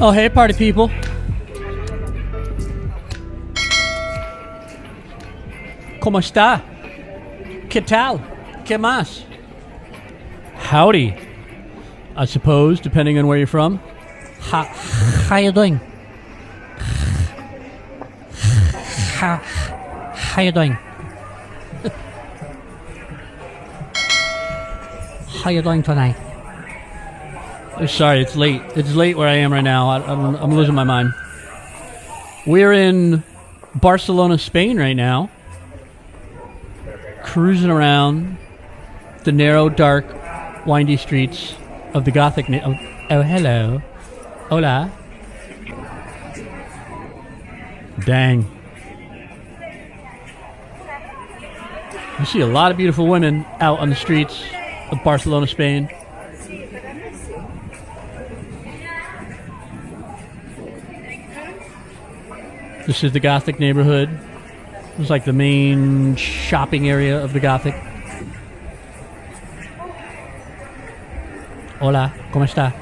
Oh, hey, party people. ¿Cómo está? ¿Qué tal? ¿Qué más? Howdy, I suppose, depending on where you're from. How you doing? How you doing? How you doing tonight? Sorry, it's late. It's late where I am right now. I'm losing my mind. We're in Barcelona, Spain right now. Cruising around the narrow, dark, windy streets of the Gothic... oh, hello. Hola. Dang. You see a lot of beautiful women out on the streets of Barcelona, Spain. This is the Gothic neighborhood. It's like the main shopping area of the Gothic. Hola, ¿cómo está?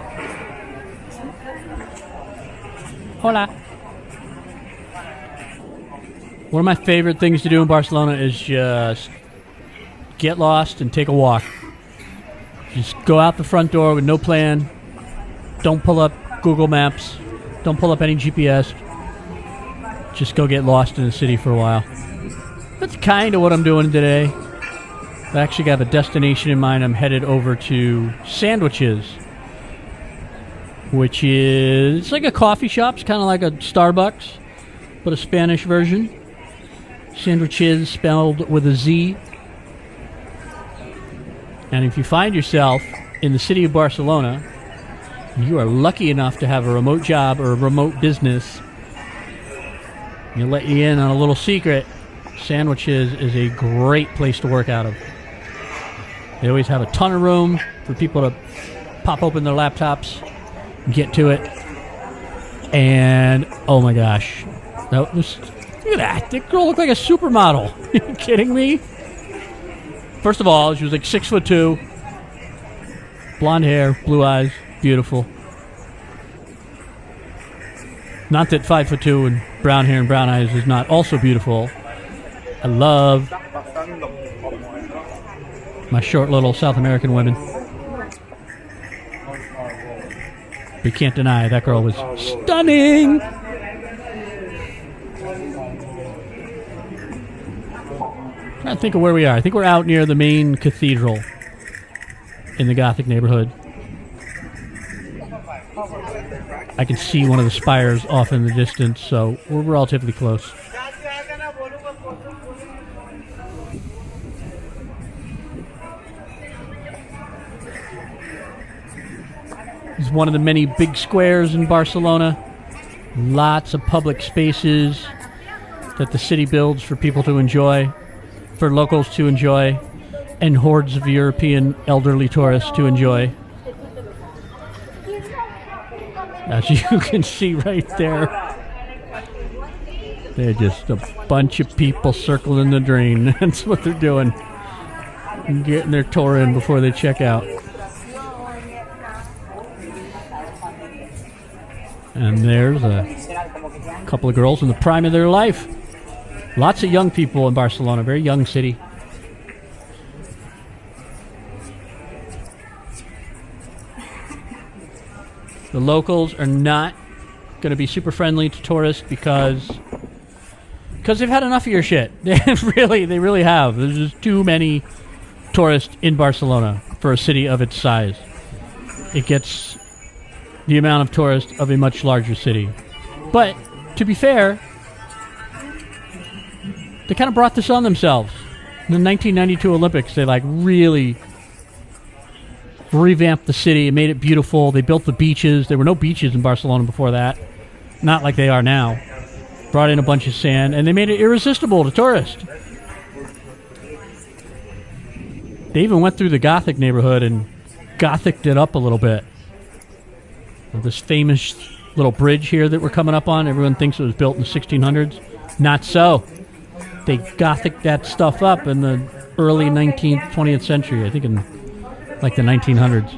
Hola. One of my favorite things to do in Barcelona is just get lost and take a walk. Just go out the front door with no plan. Don't pull up Google Maps. Don't pull up any GPS. Just go get lost in the city for a while. That's kind of what I'm doing today. I actually have a destination in mind. I'm headed over to Sandwichez, which is it's like a coffee shop. It's kind of like a Starbucks, but a Spanish version. Sandwichez spelled with a Z. And if you find yourself in the city of Barcelona, you are lucky enough to have a remote job or a remote business, you let you in on a little secret. Sandwichez is a great place to work out of. They always have a ton of room for people to pop open their laptops and get to it. And, oh my gosh. Look at that. That girl looked like a supermodel. Are you kidding me? First of all, she was like 6'2", blonde hair, blue eyes, beautiful. Not that 5'2" and brown hair and brown eyes is not also beautiful. I love my short little South American women. But you can't deny that girl was stunning. I'm trying to think of where we are. I think we're out near the main cathedral in the Gothic neighborhood. I can see one of the spires off in the distance, so we're relatively close. It's one of the many big squares in Barcelona. Lots of public spaces that the city builds for people to enjoy, for locals to enjoy, and hordes of European elderly tourists to enjoy. As you can see right there, they're just a bunch of people circling the drain. That's what they're doing. Getting their tour in before they check out. And there's a couple of girls in the prime of their life. Lots of young people in Barcelona, very young city. The locals are not going to be super friendly to tourists because they've had enough of your shit. They really have. There's just too many tourists in Barcelona for a city of its size. It gets the amount of tourists of a much larger city. But to be fair, they kind of brought this on themselves. In the 1992 Olympics, they really revamped the city and made it beautiful. They built the beaches. There were no beaches in Barcelona before that. Not like they are now. Brought in a bunch of sand, and they made it irresistible to tourists. They even went through the Gothic neighborhood and Gothicked it up a little bit. This famous little bridge here that we're coming up on, everyone thinks it was built in the 1600s. Not so. They Gothicked that stuff up in the early 19th, 20th century, I think in like the 1900s.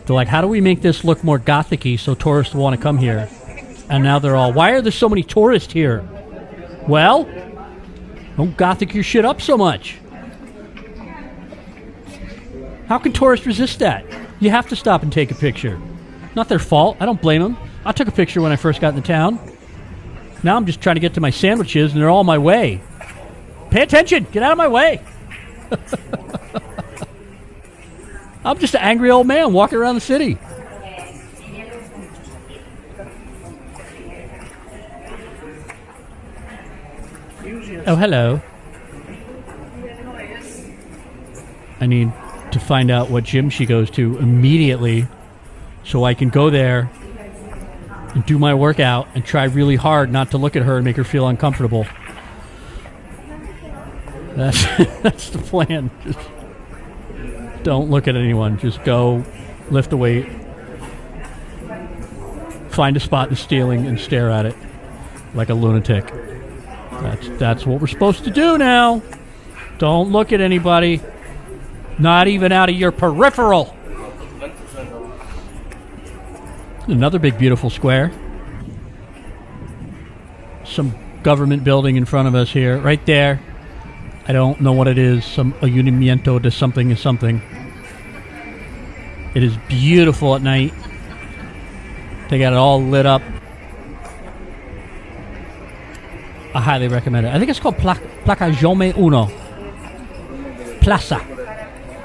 They're like, how do we make this look more Gothic-y so tourists want to come here? And now they're all, why are there so many tourists here? Well, don't Gothic your shit up so much. How can tourists resist that? You have to stop and take a picture. Not their fault. I don't blame them. I took a picture when I first got into town. Now I'm just trying to get to my sandwiches, and they're all in my way. Pay attention. Get out of my way. I'm just an angry old man walking around the city. Oh, hello. I need to find out what gym she goes to immediately so I can go there and do my workout and try really hard not to look at her and make her feel uncomfortable. That's the plan. Just don't look at anyone. Just go lift a weight, find a spot in the ceiling and stare at it like a lunatic. That's what we're supposed to do now. Don't look at anybody. Not even out of your peripheral. Another big, beautiful square. Some government building in front of us here. Right there. I don't know what it is. Some ayuntamiento de something is something. It is beautiful at night. They got it all lit up. I highly recommend it. I think it's called Plaça Uno. Plaça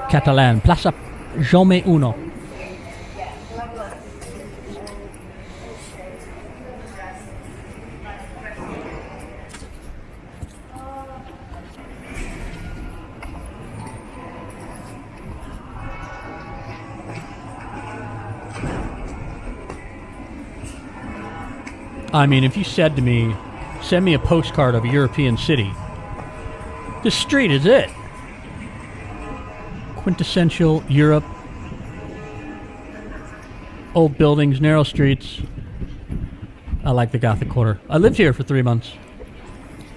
Catalunya. Plaça Uno. I mean, if you said to me, send me a postcard of a European city, this street is it. Quintessential Europe. Old buildings, narrow streets. I like the Gothic Quarter. I lived here for 3 months.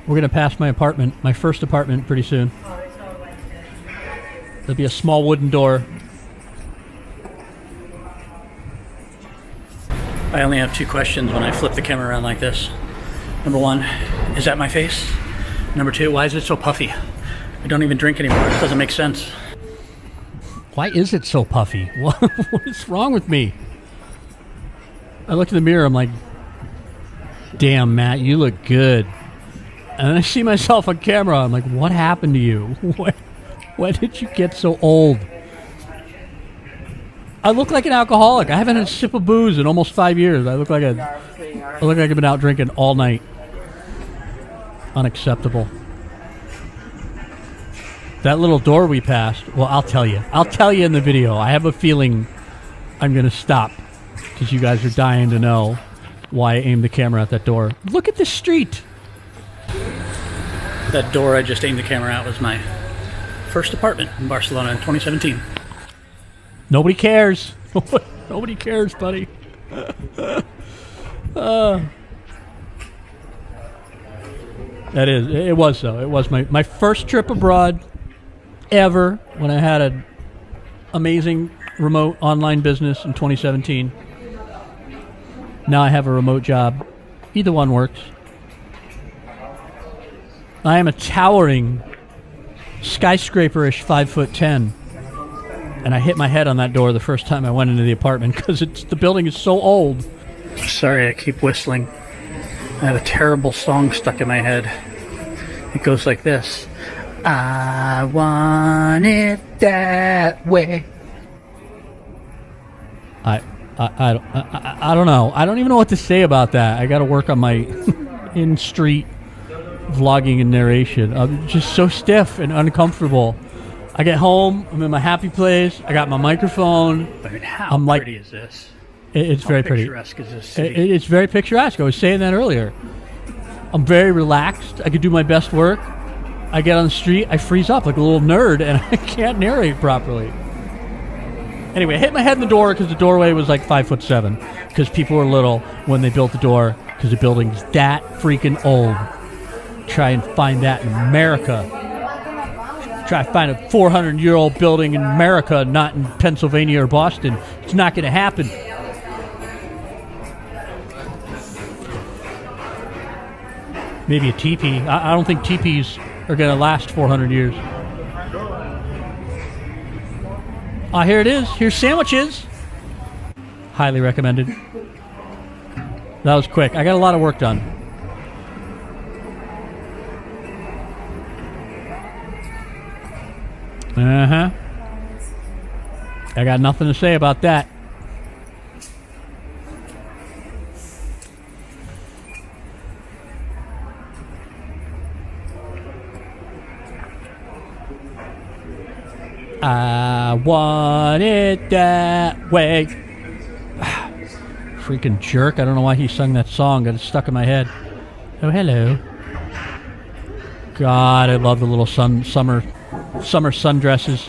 We're going to pass my apartment, my first apartment, pretty soon. There'll be a small wooden door. I only have 2 questions when I flip the camera around like this. Number 1, is that my face? Number 2, why is it so puffy? I don't even drink anymore. It doesn't make sense. Why is it so puffy? What is wrong with me? I look in the mirror, I'm like, damn, Matt, you look good. And then I see myself on camera, I'm like, what happened to you? When did you get so old? I look like an alcoholic. I haven't had a sip of booze in almost 5 years. I look like I've been out drinking all night. Unacceptable. That little door we passed, well, I'll tell you. I'll tell you in the video. I have a feeling I'm going to stop because you guys are dying to know why I aimed the camera at that door. Look at this street. That door I just aimed the camera at was my first apartment in Barcelona in 2017. Nobody cares. Nobody cares, buddy. It was though. It was my first trip abroad ever when I had an amazing remote online business in 2017. Now I have a remote job. Either one works. I am a towering skyscraper-ish 5'10", and I hit my head on that door the first time I went into the apartment because the building is so old. Sorry, I keep whistling. I have a terrible song stuck in my head. It goes like this. I want it that way. I don't know. I don't even know what to say about that. I got to work on my in-street vlogging and narration. I'm just so stiff and uncomfortable. I get home. I'm in my happy place. I got my microphone. I mean, how pretty is this? It's very pretty. How picturesque is this city? It's very picturesque. I was saying that earlier. I'm very relaxed. I could do my best work. I get on the street. I freeze up like a little nerd, and I can't narrate properly. Anyway, I hit my head in the door because the doorway was like 5'7", because people were little when they built the door because the building's that freaking old. Try and find that in America. Try to find a 400-year-old building in America, not in Pennsylvania or Boston. It's not going to happen. Maybe a teepee. I don't think teepees are going to last 400 years. Ah, here it is. Here's Sandwichez. Highly recommended. That was quick. I got a lot of work done. Uh-huh. I got nothing to say about that. I want it that way. Freaking jerk. I don't know why he sung that song. Got it stuck in my head. Oh, hello. God, I love the little summer sundresses.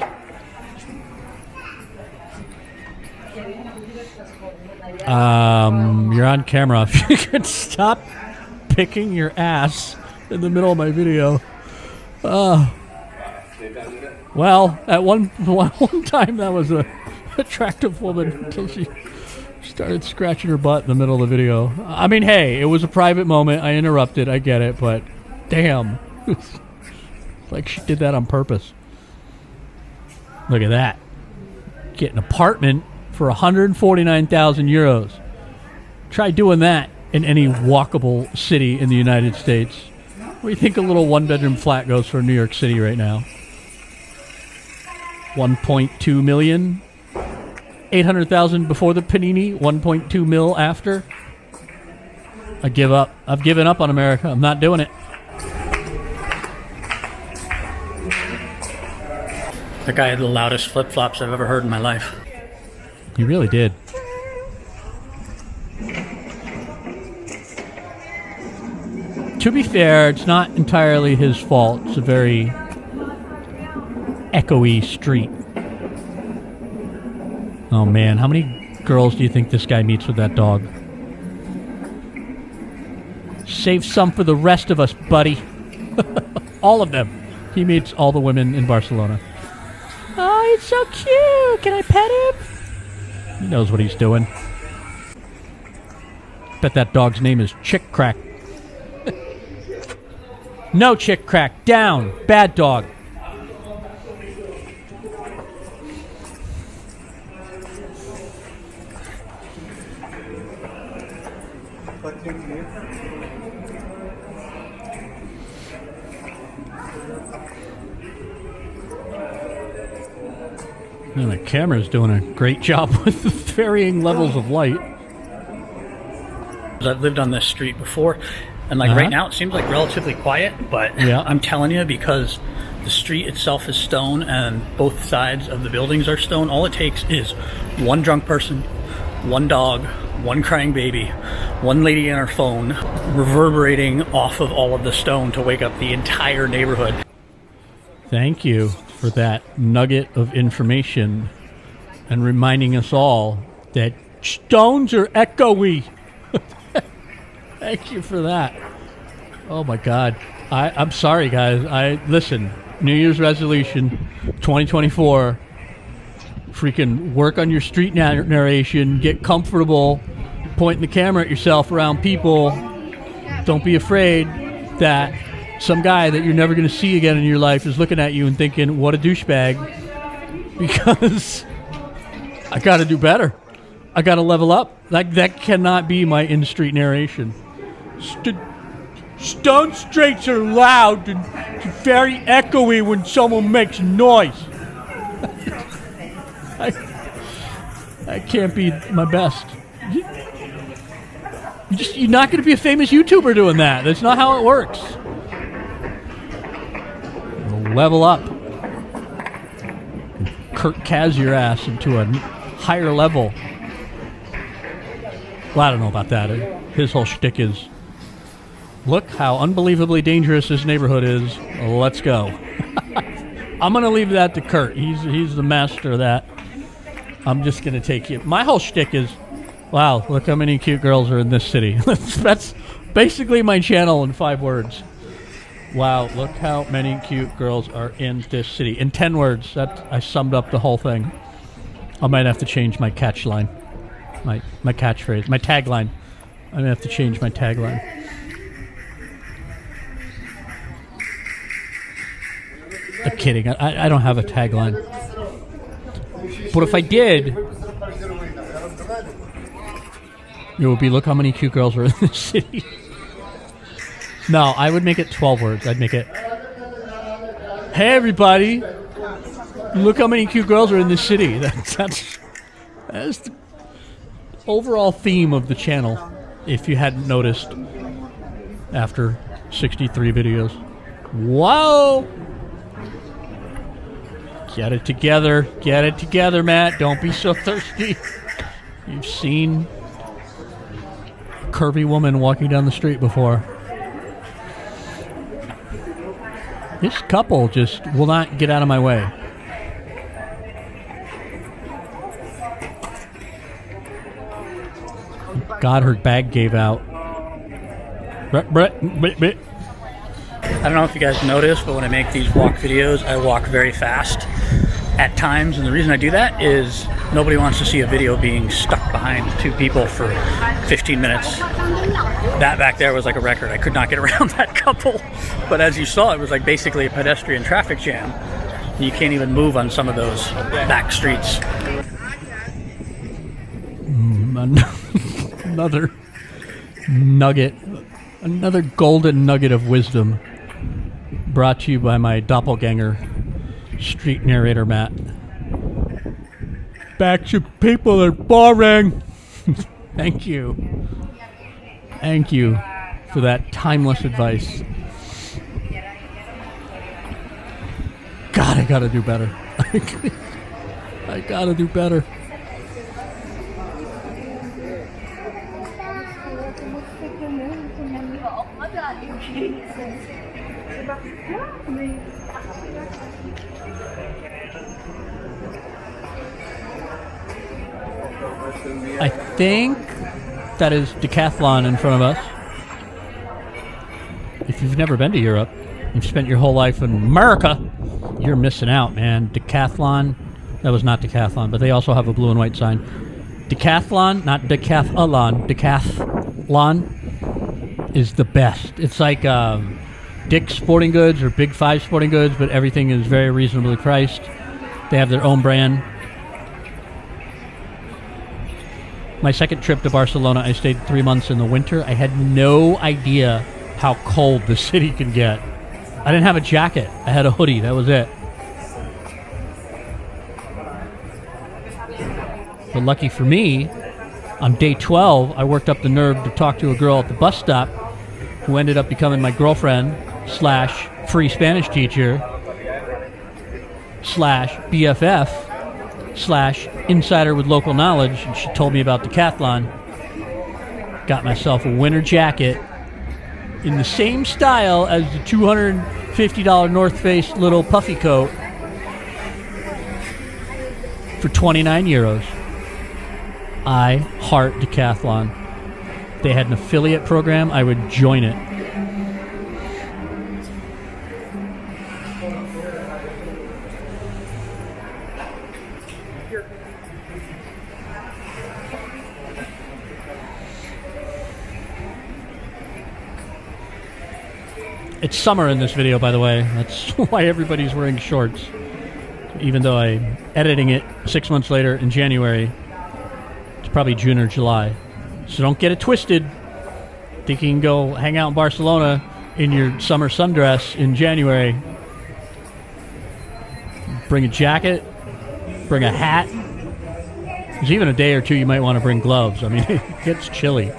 You're on camera. If you could stop picking your ass in the middle of my video. Well, at one time that was a attractive woman until she started scratching her butt in the middle of the video. I mean, hey, it was a private moment. I interrupted. I get it, but damn. Like she did that on purpose. Look at that. Get an apartment for 149,000 euros. Try doing that in any walkable city in the United States. What do you think a little one-bedroom flat goes for in New York City right now? 1.2 million? 800,000 before the panini, 1.2 mil after? I give up. I've given up on America. I'm not doing it. That guy had the loudest flip-flops I've ever heard in my life. He really did. To be fair, it's not entirely his fault. It's a very echoey street. Oh man, how many girls do you think this guy meets with that dog? Save some for the rest of us, buddy. All of them. He meets all the women in Barcelona. Oh, he's so cute. Can I pet him? He knows what he's doing. Bet that dog's name is Chick Crack. No, Chick Crack. Down. Bad dog. And the camera's doing a great job with the varying levels of light. I've lived on this street before, and like right now it seems like relatively quiet, but yeah. I'm telling you, because the street itself is stone and both sides of the buildings are stone, all it takes is one drunk person, one dog, one crying baby, one lady on her phone reverberating off of all of the stone to wake up the entire neighborhood. Thank you for that nugget of information and reminding us all that stones are echoey. Thank you for that. Oh my God. I'm sorry, guys. Listen, New Year's resolution 2024. Freaking work on your street narration. Get comfortable pointing the camera at yourself around people. Don't be afraid that some guy that you're never going to see again in your life is looking at you and thinking, what a douchebag. Because I got to do better. I got to level up. That cannot be my in-street narration. Stone streets are loud and very echoey when someone makes noise. I can't be my best. You're not going to be a famous YouTuber doing that. That's not how it works. Level up. Kurt Kaz your ass into a higher level. Well, I don't know about that. His whole shtick is, look how unbelievably dangerous this neighborhood is. Let's go. I'm going to leave that to Kurt. He's the master of that. I'm just going to take you. My whole shtick is, wow, look how many cute girls are in this city. That's basically my channel in 5 words. Wow, look how many cute girls are in this city. In 10 words, that I summed up the whole thing. I might have to change my catch line. My catchphrase. My tagline. I'm going to have to change my tagline. I'm kidding. I don't have a tagline. But if I did, it would be, look how many cute girls are in this city. No, I would make it 12 words. I'd make it, hey everybody, look how many cute girls are in this city. That's the overall theme of the channel, if you hadn't noticed after 63 videos. Whoa! Get it together, Matt. Don't be so thirsty. You've seen a curvy woman walking down the street before. This couple just will not get out of my way. God, her bag gave out. I don't know if you guys notice, but when I make these walk videos, I walk very fast at times. And the reason I do that is nobody wants to see a video being stuck behind two people for 15 minutes. That back there was like a record. I could not get around that couple. But as you saw, it was like basically a pedestrian traffic jam. You can't even move on some of those back streets. Another nugget. Another golden nugget of wisdom. Brought to you by my doppelganger, street narrator Matt. Back to people are boring. Thank you. Thank you for that timeless advice. God, I gotta do better. I gotta do better. I think that is Decathlon in front of us. If you've never been to Europe, you've spent your whole life in America, you're missing out, man. Decathlon, that was not Decathlon, but they also have a blue and white sign. Decathlon, not Decathlon, Decathlon is the best. It's like Dick's Sporting Goods or Big Five Sporting Goods, but everything is very reasonably priced. They have their own brand. My second trip to Barcelona, I stayed 3 months in the winter. I had no idea how cold the city can get. I didn't have a jacket. I had a hoodie. That was it. But lucky for me, on day 12, I worked up the nerve to talk to a girl at the bus stop who ended up becoming my girlfriend / free Spanish teacher / BFF / insider with local knowledge, and she told me about Decathlon. Got myself a winter jacket in the same style as the $250 North Face little puffy coat for 29 euros. I heart Decathlon. If they had an affiliate program, I would join it. It's summer in this video, by the way. That's why everybody's wearing shorts. Even though I'm editing it 6 months later in January, it's probably June or July. So don't get it twisted. Think you can go hang out in Barcelona in your summer sundress in January. Bring a jacket. Bring a hat. There's even a day or two you might want to bring gloves. I mean, it gets chilly.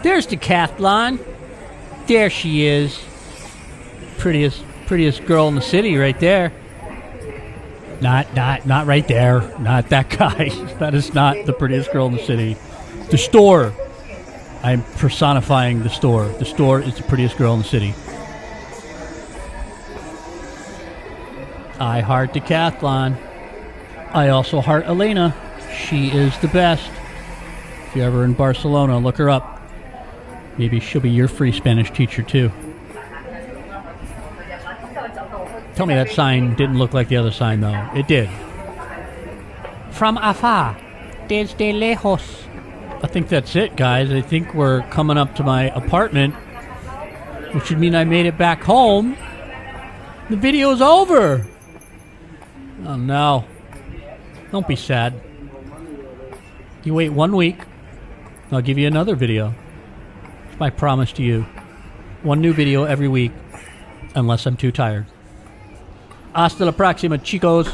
There's Decathlon. There she is. Prettiest girl in the city right there. Not right there. Not that guy. That is not the prettiest girl in the city. The store. I'm personifying the store. The store is the prettiest girl in the city. I heart Decathlon. I also heart Elena. She is the best. If you're ever in Barcelona, look her up. Maybe she'll be your free Spanish teacher too. Tell me that sign didn't look like the other sign, though. It did. From afar, desde lejos. I think that's it, guys. I think we're coming up to my apartment, which would mean I made it back home. The video's over. Oh, no. Don't be sad. You wait 1 week, I'll give you another video. It's my promise to you. 1 new video every week, unless I'm too tired. Hasta la próxima, chicos.